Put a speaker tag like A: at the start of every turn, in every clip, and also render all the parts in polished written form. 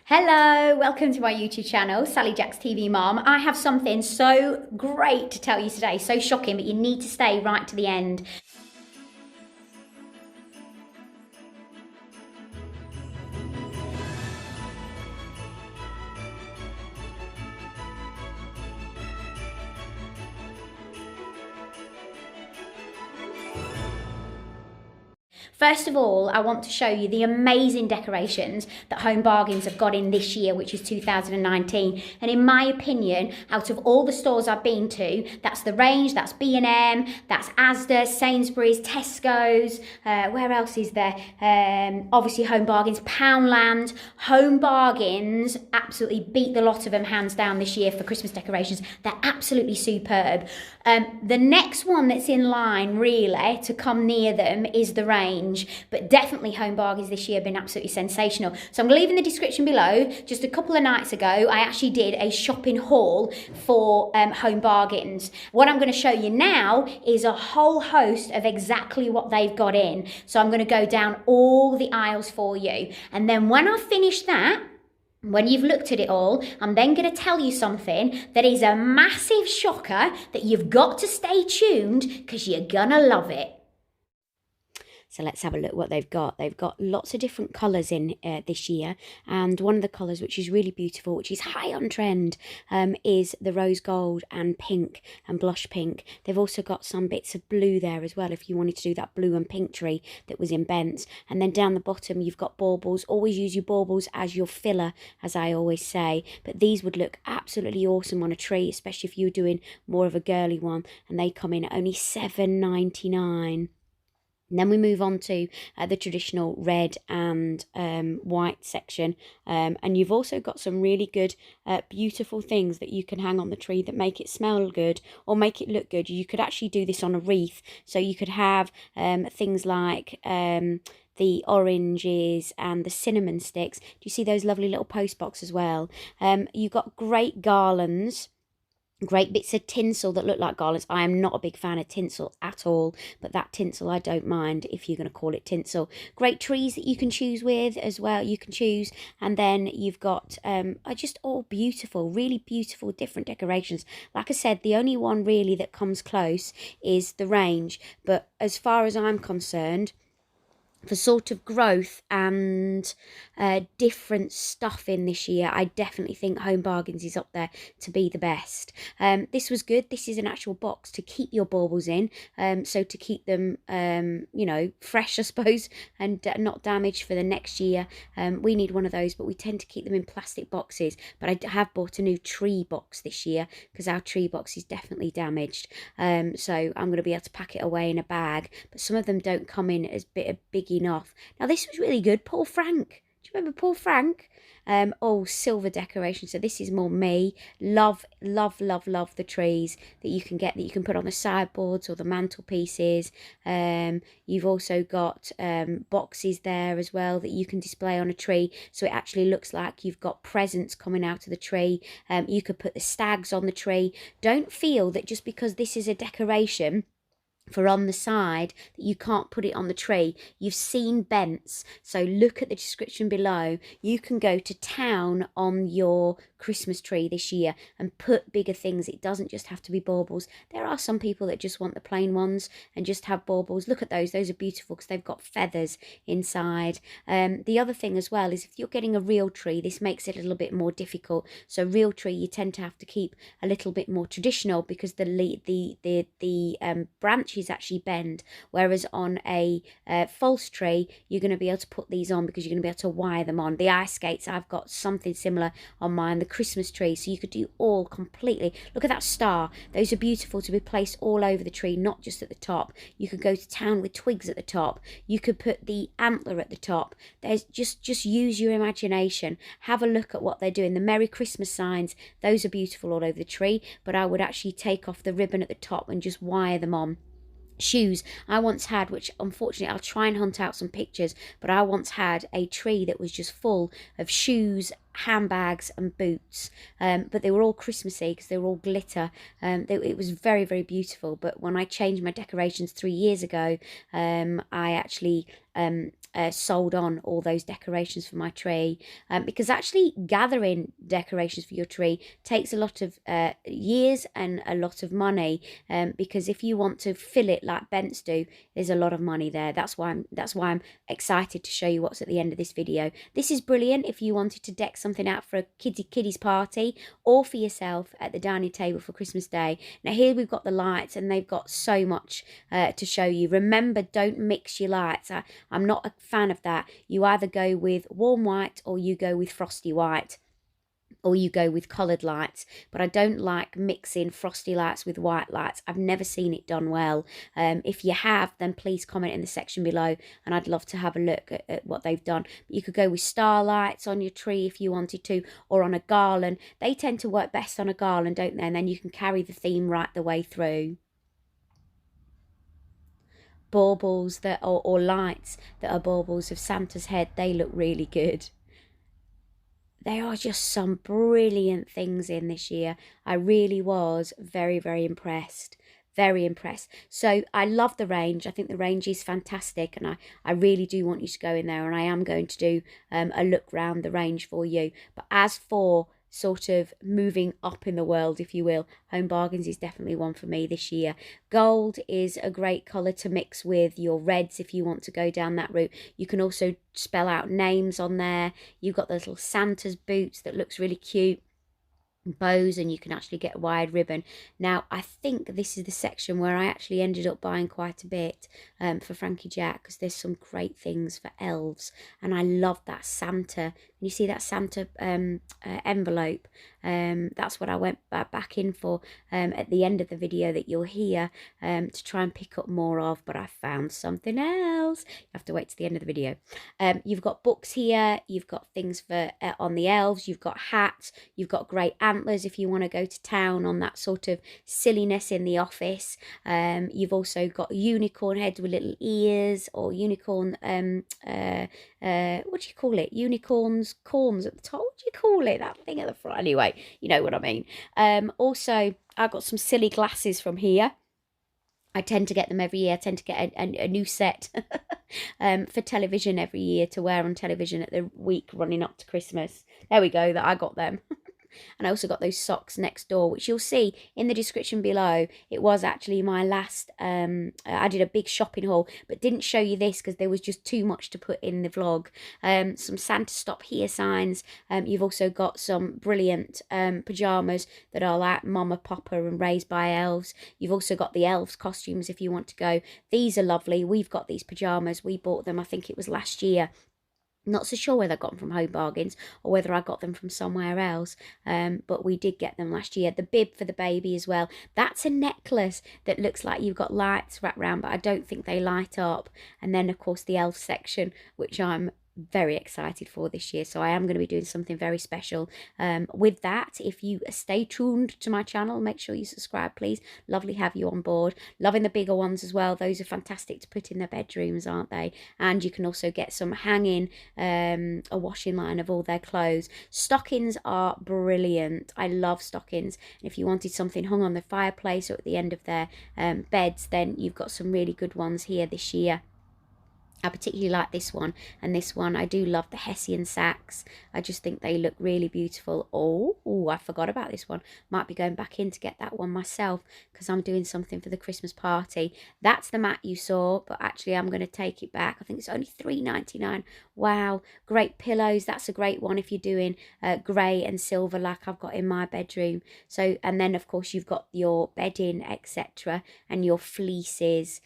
A: Hello, welcome to my YouTube channel, Sally Jack's TV Mom. I have something so great to tell you today, so shocking, but you need to stay right to the end. First of all, I want to show you the amazing decorations that Home Bargains have got in this year, which is 2019. And in my opinion, out of all the stores I've been to, that's the range, that's B&M, that's Asda, Sainsbury's, Tesco's, where else is there? Obviously Home Bargains, Poundland. Home Bargains absolutely beat the lot of them hands down this year for Christmas decorations. They're absolutely superb. The next one that's in line really to come near them is the range, but definitely Home Bargains this year have been absolutely sensational. So I'm going to leave in the description below. Just a couple of nights ago, I actually did a shopping haul for Home Bargains. What I'm going to show you now is a whole host of exactly what they've got in. So I'm going to go down all the aisles for you. And then when I finish that, when you've looked at it all, I'm then going to tell you something that is a massive shocker that you've got to stay tuned because you're going to love it. So let's have a look what they've got. They've got lots of different colours in this year. And one of the colours which is really beautiful, which is high on trend, is the rose gold and pink and blush pink. They've also got some bits of blue there as well if you wanted to do that blue and pink tree that was in Bent's. And then down the bottom you've got baubles. Always use your baubles as your filler, as I always say. But these would look absolutely awesome on a tree, especially if you're doing more of a girly one. And they come in at only $7.99. And then we move on to the traditional red and white section. And you've also got some really good, beautiful things that you can hang on the tree that make it smell good or make it look good. You could actually do this on a wreath. So you could have things like the oranges and the cinnamon sticks. Do you see those lovely little post box as well? You've got great garlands. Great bits of tinsel that look like garlands. I am not a big fan of tinsel at all, but that tinsel I don't mind if you're going to call it tinsel. Great trees that you can choose with as well. You can choose, and then you've got just all beautiful, really beautiful, different decorations. Like I said, the only one really that comes close is the range. But as far as I'm concerned, for sort of growth and different stuff in this year, I definitely think Home Bargains is up there to be the best. This was good. This is an actual box to keep your baubles in, so to keep them, you know, fresh, I suppose, and not damaged for the next year. We need one of those, but we tend to keep them in plastic boxes. But I have bought a new tree box this year because our tree box is definitely damaged. So I'm going to be able to pack it away in a bag. But some of them don't come in as big enough. Now this was really good. Paul Frank. Do you remember Paul Frank? Silver decoration. So this is more me. Love the trees that you can get, that you can put on the sideboards or the mantelpieces. You've also got boxes there as well that you can display on a tree, so it actually looks like you've got presents coming out of the tree. You could put the stags on the tree. Don't feel that just because this is a decoration for on the side that you can't put it on the tree. You've seen Bent's, so look at the description below. You can go to town on your Christmas tree this year and put bigger things. It doesn't just have to be baubles. There are some people that just want the plain ones and just have baubles. Look at those. Those are beautiful because they've got feathers inside. The other thing as well is if you're getting a real tree, this makes it a little bit more difficult. So real tree, you tend to have to keep a little bit more traditional because the branches actually bend, whereas on a false tree you're going to be able to put these on because you're going to be able to wire them on. The ice skates, I've got something similar on mine. The Christmas tree, so you could do all completely. Look at that star. Those are beautiful to be placed all over the tree, not just at the top. You could go to town with twigs at the top. You could put the antler at the top. There's just use your imagination. Have a look at what they're doing. The Merry Christmas signs, those are beautiful all over the tree, but I would actually take off the ribbon at the top and just wire them on. Shoes, I once had, which unfortunately I'll try and hunt out some pictures, but I once had a tree that was just full of shoes, handbags and boots, but they were all Christmassy because they were all glitter. It was very beautiful. But when I changed my decorations 3 years ago, I actually sold on all those decorations for my tree, because actually gathering decorations for your tree takes a lot of years and a lot of money, because if you want to fill it like Bents do, there's a lot of money there. That's why I'm excited to show you what's at the end of this video. This is brilliant if you wanted to deck something out for a kiddies party or for yourself at the dining table for Christmas Day. Now here we've got the lights, and they've got so much to show you. Remember, don't mix your lights. I'm not a fan of that. You either go with warm white, or you go with frosty white, or you go with coloured lights, but I don't like mixing frosty lights with white lights. I've never seen it done well. If you have, then please comment in the section below, and I'd love to have a look at what they've done. But you could go with starlights on your tree if you wanted to, or on a garland. They tend to work best on a garland, don't they? And then you can carry the theme right the way through. Baubles that or lights that are baubles of Santa's head, they look really good. There are just some brilliant things in this year. I really was very, very impressed. Very impressed. So I love the range. I think the range is fantastic, and I really do want you to go in there, and I am going to do a look round the range for you. But as for sort of moving up in the world, if you will, Home Bargains is definitely one for me this year. Gold is a great colour to mix with your reds if you want to go down that route. You can also spell out names on there. You've got the little Santa's boots that looks really cute. Bows, and you can actually get a wide ribbon. Now I think this is the section where I actually ended up buying quite a bit for Frankie Jack, because there's some great things for elves, and I love that Santa. You see that Santa envelope? That's what I went back in for at the end of the video that you'll hear, to try and pick up more of, but I found something else. You have to wait to the end of the video. You've got books here, you've got things for on the elves, you've got hats, you've got great antlers if you want to go to town on that sort of silliness in the office. You've also got unicorn heads with little ears, or unicorn what do you call it? Unicorns, corns at the top. What do you call it? That thing at the front. Anyway, you know what I mean. Also, I got some silly glasses from here. I tend to get them every year. I tend to get a new set for television every year to wear on television at the week running up to Christmas. There we go, that I got them. And I also got those socks next door, which you'll see in the description below. It was actually my last, I did a big shopping haul, but didn't show you this because there was just too much to put in the vlog. Some Santa Stop Here signs. You've also got some brilliant pyjamas that are like Mama Papa and Raised by Elves. You've also got the Elves costumes if you want to go. These are lovely. We've got these pyjamas. We bought them, I think it was last year. Not so sure whether I got them from Home Bargains or whether I got them from somewhere else, but we did get them last year. The bib for the baby as well. That's a necklace that looks like you've got lights wrapped around, but I don't think they light up. And then, of course, the elf section, which I'm very excited for this year, so I am going to be doing something very special with that. If you stay tuned to my channel, make sure you subscribe, please. Lovely have you on board. Loving the bigger ones as well. Those are fantastic to put in their bedrooms, aren't they? And you can also get some hanging, a washing line of all their clothes. Stockings are brilliant. I love stockings. And if you wanted something hung on the fireplace or at the end of their beds, then you've got some really good ones here this year. I particularly like this one, and this one, I do love the Hessian sacks. I just think they look really beautiful. Oh, I forgot about this one. Might be going back in to get that one myself because I'm doing something for the Christmas party. That's the mat you saw, but actually I'm going to take it back. I think it's only $3.99. Wow, great pillows. That's a great one if you're doing grey and silver like I've got in my bedroom. So, and then of course you've got your bedding, etc., and your fleeces.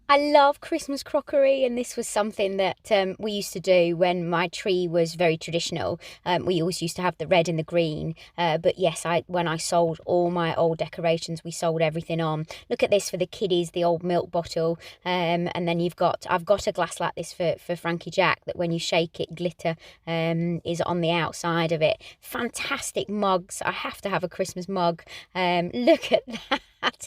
A: I love Christmas crockery, and this was something that we used to do when my tree was very traditional. We always used to have the red and the green, but yes, when I sold all my old decorations, we sold everything on. Look at this for the kiddies, the old milk bottle, and then I've got a glass like this for Frankie Jack that when you shake it, glitter is on the outside of it. Fantastic mugs. I have to have a Christmas mug. Look at that.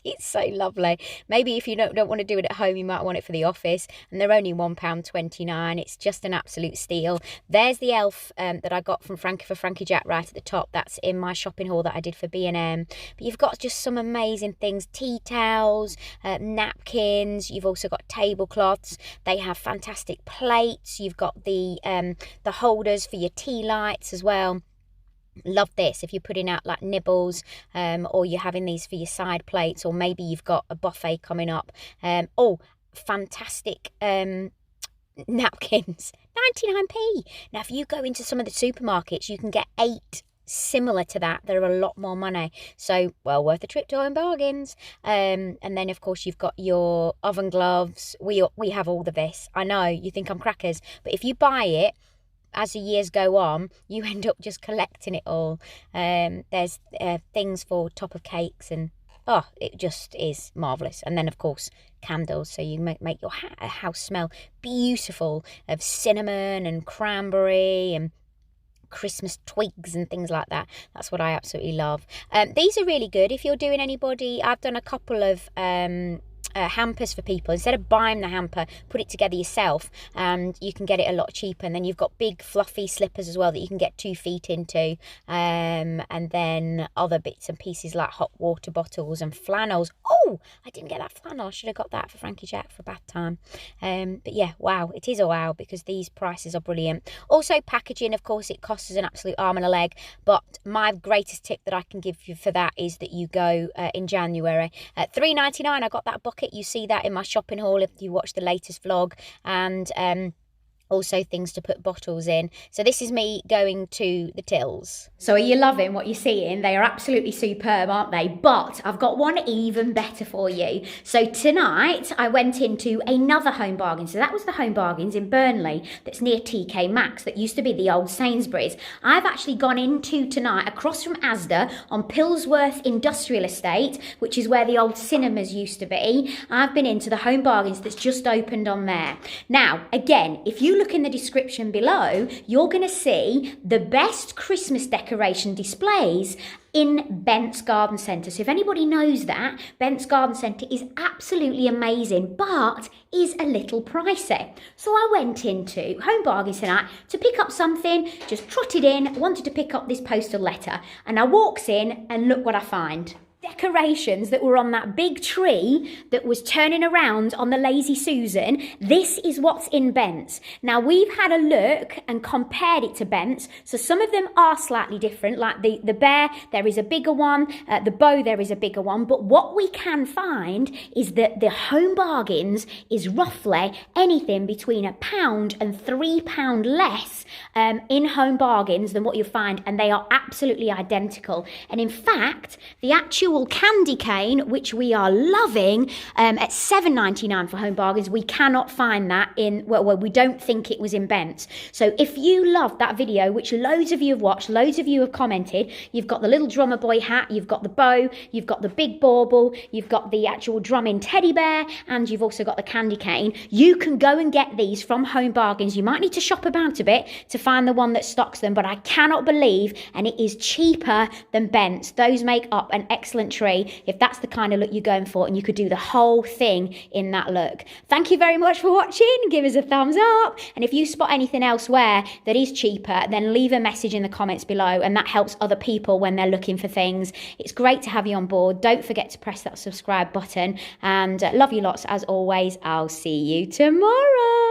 A: It's so lovely. Maybe if you don't want to do it at home, you might want it for the office. And they're only £1.29. It's just an absolute steal. There's the elf that I got from Frankie for Frankie Jack right at the top. That's in my shopping haul that I did for B&M. But you've got just some amazing things. Tea towels, napkins. You've also got tablecloths. They have fantastic plates. You've got the holders for your tea lights as well. Love this if you're putting out like nibbles, or you're having these for your side plates, or maybe you've got a buffet coming up. Oh, fantastic napkins, 99p. Now if you go into some of the supermarkets, you can get 8 similar to that. They're a lot more money, so well worth a trip to Home Bargains. And then of course you've got your oven gloves. We have all of this. I know you think I'm crackers, but if you buy it as the years go on, you end up just collecting it all. There's things for top of cakes, and oh, it just is marvellous. And then of course candles, so you make your house smell beautiful, of cinnamon and cranberry and Christmas twigs and things like that. That's what I absolutely love. These are really good if you're doing anybody. I've done a couple of hampers for people. Instead of buying the hamper, put it together yourself, and you can get it a lot cheaper. And then you've got big fluffy slippers as well that you can get 2 feet into, and then other bits and pieces like hot water bottles and flannels. Oh, I didn't get that flannel. I should have got that for Frankie Jack for bath time. But yeah, wow, it is a wow, because these prices are brilliant. Also packaging, of course, it costs us an absolute arm and a leg, but my greatest tip that I can give you for that is that you go in January at £3.99. I got that bucket. You see that in my shopping haul if you watch the latest vlog, and also things to put bottles in. So this is me going to the tills. So are you loving what you're seeing? They are absolutely superb, aren't they? But I've got one even better for you. So tonight I went into another Home Bargains. So that was the Home Bargains in Burnley that's near TK Maxx, that used to be the old Sainsbury's. I've actually gone into tonight across from Asda on Pillsworth Industrial Estate, which is where the old cinemas used to be. I've been into the Home Bargains that's just opened on there. Now, again, if you look in the description below, you're going to see the best Christmas decoration displays in Bent's Garden Centre. So if anybody knows that, Bent's Garden Centre is absolutely amazing, but is a little pricey. So I went into Home Bargains tonight to pick up something, just trotted in, wanted to pick up this postal letter, and I walks in and look what I find. Decorations that were on that big tree that was turning around on the Lazy Susan. This is what's in Bent's. Now we've had a look and compared it to Bent's, so some of them are slightly different, like the bear, there is a bigger one, the bow, there is a bigger one, but what we can find is that the Home Bargains is roughly anything between £1 and £3 less in Home Bargains than what you'll find, and they are absolutely identical. And in fact, the actual candy cane, which we are loving, at £7.99 for Home Bargains, we cannot find that in, well, we don't think it was in Bent's. So if you loved that video, which loads of you have watched, loads of you have commented, you've got the little drummer boy hat, you've got the bow, you've got the big bauble, you've got the actual drumming teddy bear, and you've also got the candy cane. You can go and get these from Home Bargains. You might need to shop about a bit to find the one that stocks them, but I cannot believe, and it is cheaper than Bent's. Those make up an excellent tree if that's the kind of look you're going for, and you could do the whole thing in that look. Thank you very much for watching. Give us a thumbs up, and if you spot anything elsewhere that is cheaper, then leave a message in the comments below, and that helps other people when they're looking for things. It's great to have you on board. Don't forget to press that subscribe button, and love you lots as always. I'll see you tomorrow.